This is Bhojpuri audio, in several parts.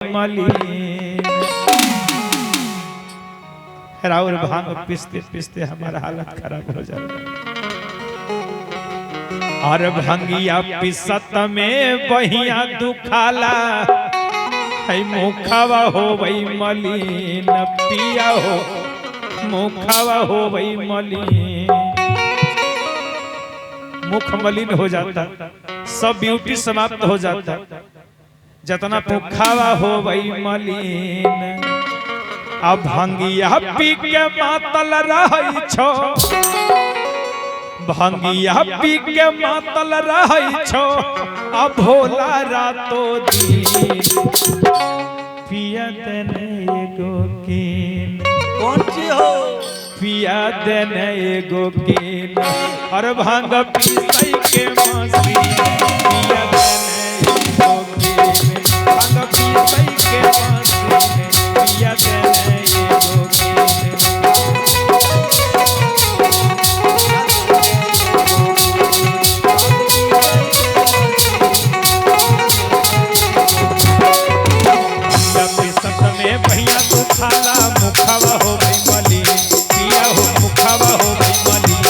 मलिन। राउर भांग पिसते पिसते हमारा हालत खराब हो जाता। और भंगिया पिसत में बहिया दुखाला, है मुखवा हो वही मलिन। पिया हो मुखवा हो वही मलिन, मुख मलिन हो जाता, सब ब्यूटी समाप्त हो जाता। जतना मुखावा हो वही मलिन। अब भंगिया पी के मातल रही छो, भंगिया पी के मातल रही छो। अब भोला रातो दिन पिया देने एगो कीन। कौन सी हो? पिया देने एगो कीन। और भांग पीसई के मसी पिया देने एगो कीन। भांग पीसई के मसी पिया देने एगो कीन। भैया तो खाला मुखावा हो भाई मलिन। पिया हो मुखावा हो भाई मलिन।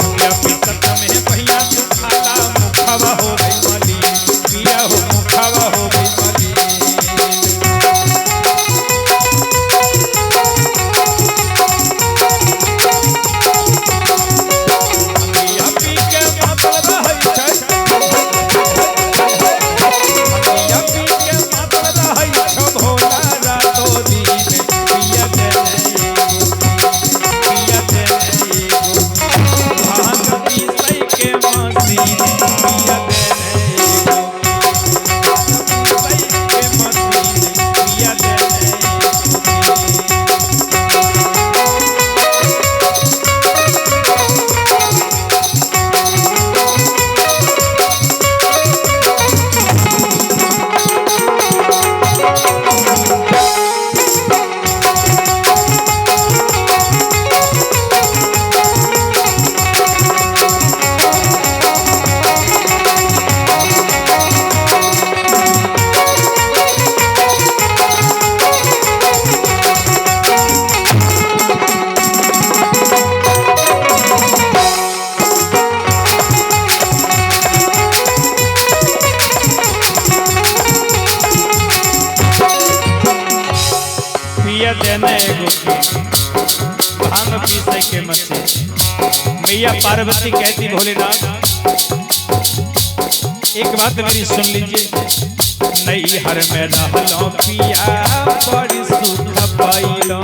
पिया पिसत में भैया तो खाला मुखावा हो भाई मलिन। पिया हो मुखावा हो भाई मलिन। भांग पीसे के मसी मैया पार्वती कहती भोलेनाथ एक बात मेरी सुन लीजिए। नई हर में रहलो पिया बड़ी सुख पाइलो।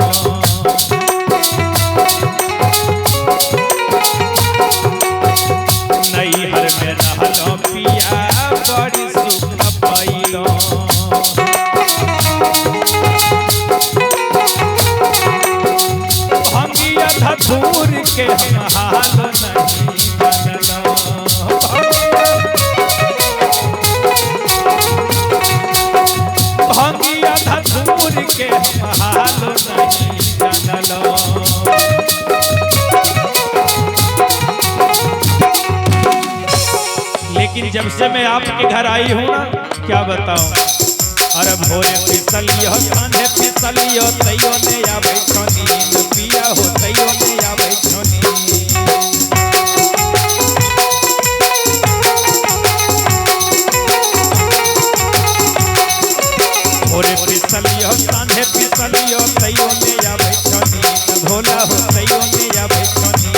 नई हर में रहलो पिया बड़ी सुख पाइलो। धतूर के हम हाल नहीं जानलो। भंगिया धतूर के हम हाल नहीं जानलो। लेकिन जब से मैं आपके घर आई हूँ ना, क्या बताऊं। अरे भोरे फिसलियो कान्हे फिसलियो तैयो ने आवे छोनी। पिया हो तैयो ने आवे छोनी। भोरे फिसलियो कान्हे फिसलियो तैयो ने आवे छोनी। भोला हो तैयो ने आवे छोनी।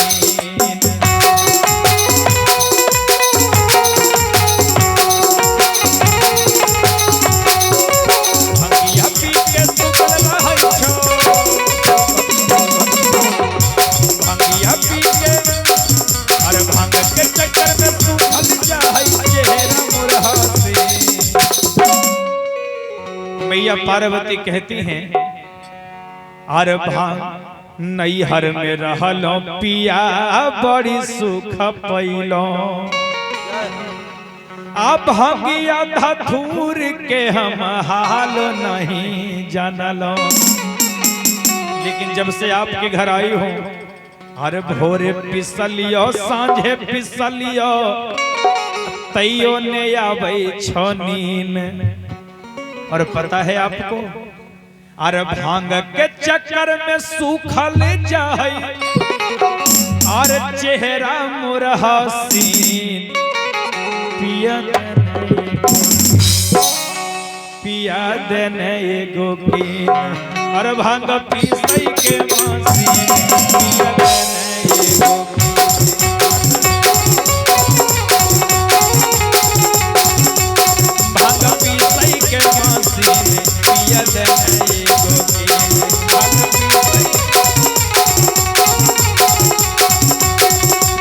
मैया पार्वती कहती हैं अरे भांग नई हर में रहलो पिया बड़ी सुख पैलो। अब भंगिया धतूर के हम हाल नहीं जानलो। लेकिन जब से आपके घर आई हूँ अरे भोरे पिसलियो सांझे पिसलियो तैयो ने आवे छनीन। और पता है आपको, अरे भांग के चक्कर में सूखल जाए और चेहरा मोर हसीन। पिया देने एगो पीन। अरे भांग पीसई के मसीन पिया देने एगो भांग पीसई के मसीन पिया देने एगो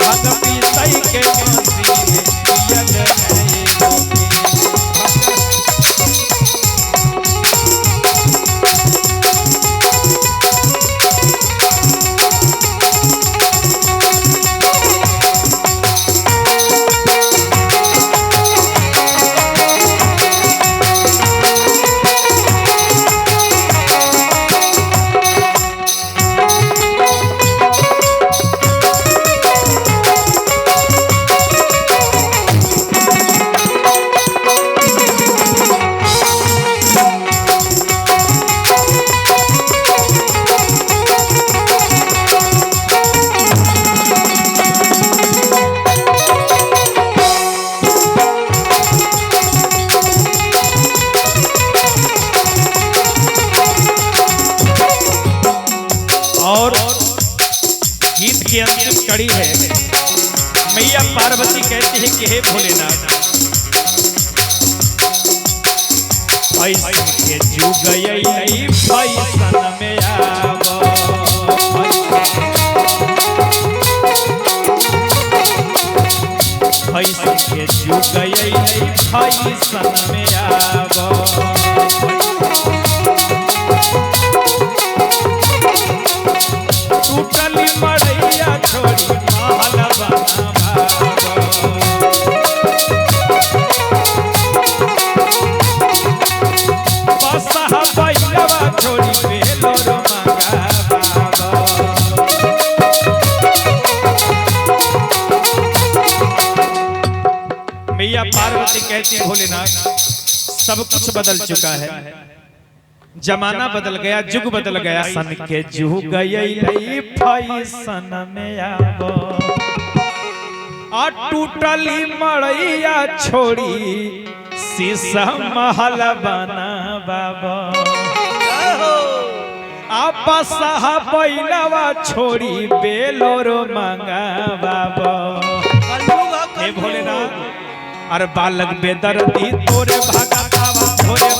भांग पीसई के मसीन पिया देने एगो की अंतिम कड़ी है। मैया पार्वती कहती है कि हे भोलेनाथ, ऐसन के जुग अइलै फैशन में आवो। ऐसन के जुग अइलै फैशन में आवो। टूटली मड़ैया छोड़ी महल बनावो। बसहा बैलवा छोड़ी बेलोर मंगावो। मैया पार्वती कहती भोलेनाथ, सब कुछ बदल चुका है, जमाना बदल गया, जुग बदल गया। सन के जुग अइलै फैशन में आवो। आ टूटली मड़ैया छोड़ी शीशा महल बनावो। आ बसहा बैलवा छोड़ी बेलोर मंगावो। हे भोलेनाथ, अरे बालक बेदर्दी तोरे भागतावा भोरे